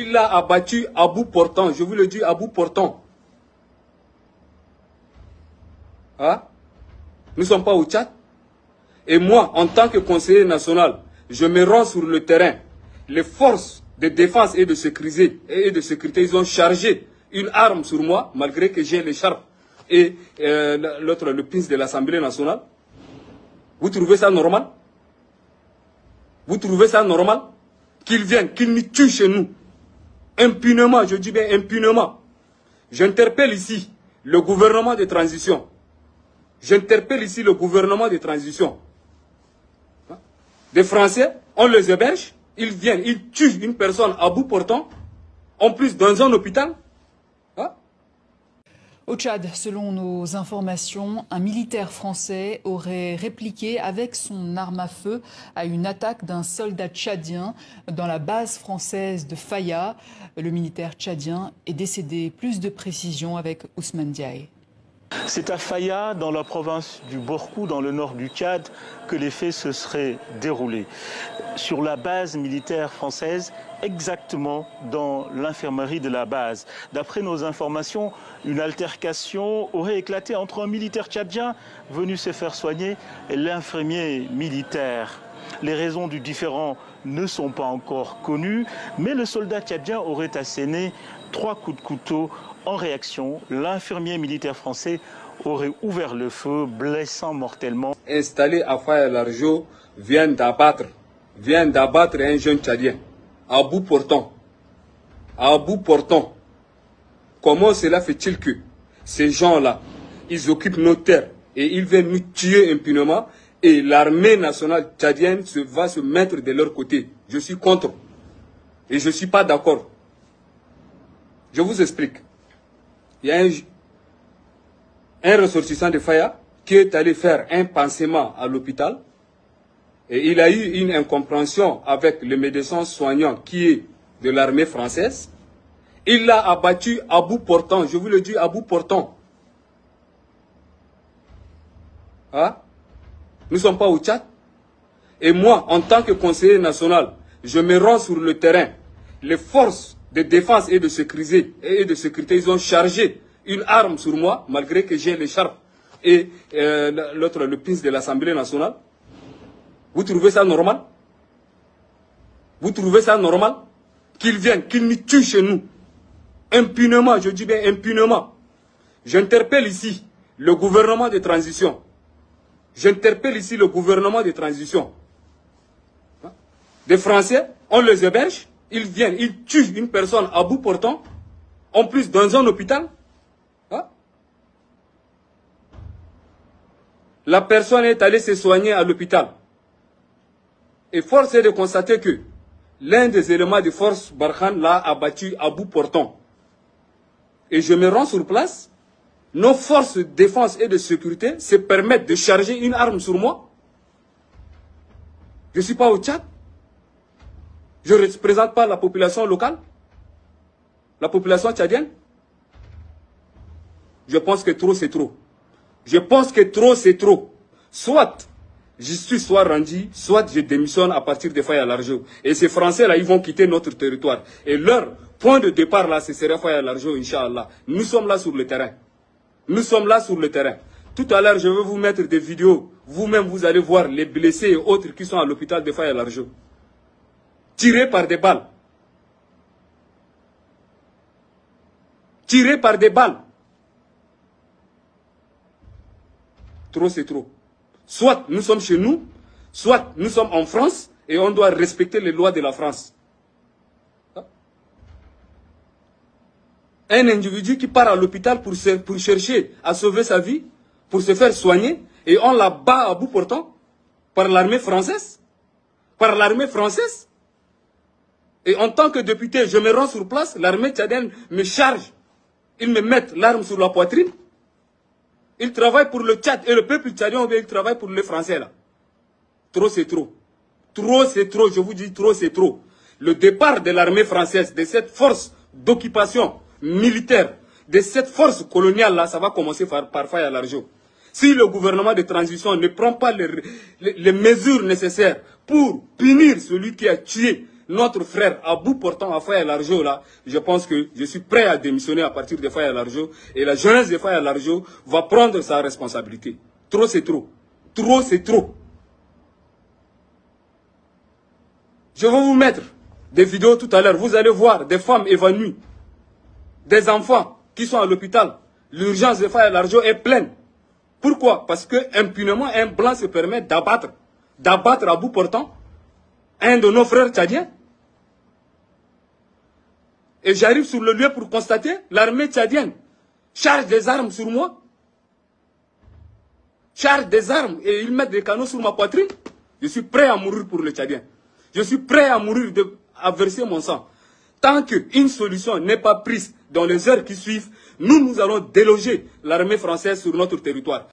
Il l'a abattu à bout portant. Je vous le dis, à bout portant. Hein? Nous ne sommes pas au Tchad. Et moi, en tant que conseiller national, je me rends sur le terrain. Les forces de défense et de sécurité, ils ont chargé une arme sur moi, malgré que j'ai l'écharpe et l'autre, le pince de l'Assemblée nationale. Vous trouvez ça normal? Vous trouvez ça normal? Qu'ils viennent, qu'ils nous tuent chez nous. Impunément, je dis bien impunément. J'interpelle ici le gouvernement de transition. J'interpelle ici le gouvernement de transition. Des Français, on les héberge, ils viennent, ils tuent une personne à bout portant, en plus dans un hôpital. Au Tchad, selon nos informations, un militaire français aurait répliqué avec son arme à feu à une attaque d'un soldat tchadien dans la base française de Faya. Le militaire tchadien est décédé. Plus de précisions avec Ousmane Diaye. C'est à Faya, dans la province du Borkou, dans le nord du Tchad, que les faits se seraient déroulés. Sur la base militaire française, exactement dans l'infirmerie de la base. D'après nos informations, une altercation aurait éclaté entre un militaire tchadien venu se faire soigner et l'infirmier militaire. Les raisons du différend ne sont pas encore connues, mais le soldat tchadien aurait asséné 3 coups de couteau. En réaction, l'infirmier militaire français aurait ouvert le feu, blessant mortellement. Installé à Faya-Largeau, vient d'abattre un jeune Tchadien, à bout portant. À bout portant. Comment cela fait-il que ces gens-là, ils occupent nos terres et ils viennent nous tuer impunément et l'armée nationale tchadienne va se mettre de leur côté? Je suis contre. Et je ne suis pas d'accord. Je vous explique. Il y a un ressortissant de Faya qui est allé faire un pansement à l'hôpital et il a eu une incompréhension avec le médecin soignant qui est de l'armée française. Il l'a abattu à bout portant, je vous le dis, à bout portant. Hein? Nous ne sommes pas au Tchad. Et moi, en tant que conseiller national, je me rends sur le terrain. Les forces de défense et de sécurité, ils ont chargé une arme sur moi, malgré que j'ai l'écharpe et l'autre, le pince de l'Assemblée nationale. Vous trouvez ça normal? Vous trouvez ça normal? Qu'ils viennent, qu'ils nous tuent chez nous. Impunément, je dis bien impunément. J'interpelle ici le gouvernement de transition. J'interpelle ici le gouvernement de transition. Des Français, on les héberge. Ils viennent, ils tuent une personne à bout portant, en plus dans un hôpital. Hein? La personne est allée se soigner à l'hôpital. Et force est de constater que l'un des éléments de force Barkhane l'a abattu à bout portant. Et je me rends sur place, nos forces de défense et de sécurité se permettent de charger une arme sur moi. Je ne suis pas au Tchad. Je ne représente pas la population locale, la population tchadienne. Je pense que trop, c'est trop. Je pense que trop, c'est trop. Soit justice soit rendue, soit je démissionne à partir de Faya-Largeau. Et ces Français-là, ils vont quitter notre territoire. Et leur point de départ, là, ce serait Faya-Largeau, Inch'Allah. Nous sommes là sur le terrain. Nous sommes là sur le terrain. Tout à l'heure, je vais vous mettre des vidéos. Vous-même, vous allez voir les blessés et autres qui sont à l'hôpital de Faya-Largeau. Tirés par des balles. Tirés par des balles. Trop, c'est trop. Soit nous sommes chez nous, soit nous sommes en France et on doit respecter les lois de la France. Un individu qui part à l'hôpital pour chercher à sauver sa vie, pour se faire soigner, et on la bat à bout portant par l'armée française. Par l'armée française. Et en tant que député, je me rends sur place, l'armée tchadienne me charge. Ils me mettent l'arme sur la poitrine. Ils travaillent pour le Tchad et le peuple tchadien, ou bien ils travaillent pour les Français là. Trop c'est trop. Trop c'est trop, je vous dis trop c'est trop. Le départ de l'armée française, de cette force d'occupation militaire, de cette force coloniale là, ça va commencer par Faya-Largeau. Si le gouvernement de transition ne prend pas les mesures nécessaires pour punir celui qui a tué notre frère à bout portant à Faya-Largeau, là, je pense que je suis prêt à démissionner à partir de Faya-Largeau. Et la jeunesse de Faya-Largeau va prendre sa responsabilité. Trop, c'est trop. Trop, c'est trop. Je vais vous mettre des vidéos tout à l'heure. Vous allez voir des femmes évanouies, des enfants qui sont à l'hôpital. L'urgence de Faya-Largeau est pleine. Pourquoi? Parce que impunément, un blanc se permet d'abattre à bout portant un de nos frères tchadiens. Et j'arrive sur le lieu pour constater l'armée tchadienne charge des armes sur moi. Charge des armes et ils mettent des canons sur ma poitrine. Je suis prêt à mourir pour le Tchadien. Je suis prêt à mourir, à verser mon sang. Tant qu'une solution n'est pas prise dans les heures qui suivent, nous allons déloger l'armée française sur notre territoire.